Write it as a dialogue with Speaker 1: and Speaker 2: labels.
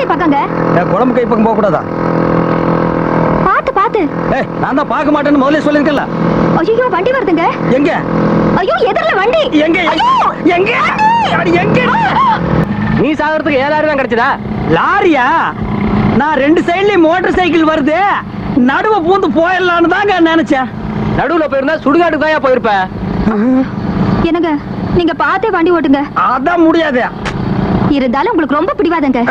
Speaker 1: கை பக்கங்க.
Speaker 2: குழம்பு கை பக்கம் போக கூடாதா?
Speaker 1: பாத்து பாத்து.
Speaker 2: நான் தான் பார்க்க மாட்டேன்னு முதல்ல சொல்லிருக்கல.
Speaker 1: ஐயோ வண்டி வருதுங்க.
Speaker 2: எங்க?
Speaker 1: ஐயோ எதிரில வண்டி.
Speaker 2: எங்க எங்க எங்க?
Speaker 3: நீ சாகிறதுக்கு 7000 தான் கிடைச்சதா?
Speaker 2: லாரியா? நான் 2 சைடுலயும் மோட்டார் சைக்கிள் வருது, நடுவ பூந்து போயிடலான்னு தாங்க நினைச்சேன்.
Speaker 3: நடுவுல போயிருந்தா சுடுகாட்டுக்கு தான் போயிருப்ப.
Speaker 1: என்னங்க நீங்க பாத்தே வண்டி ஓட்டுங்க.
Speaker 2: அதான் முடியாது.
Speaker 1: இருந்தாலும் உங்களுக்கு ரொம்ப பிடிவாதங்க.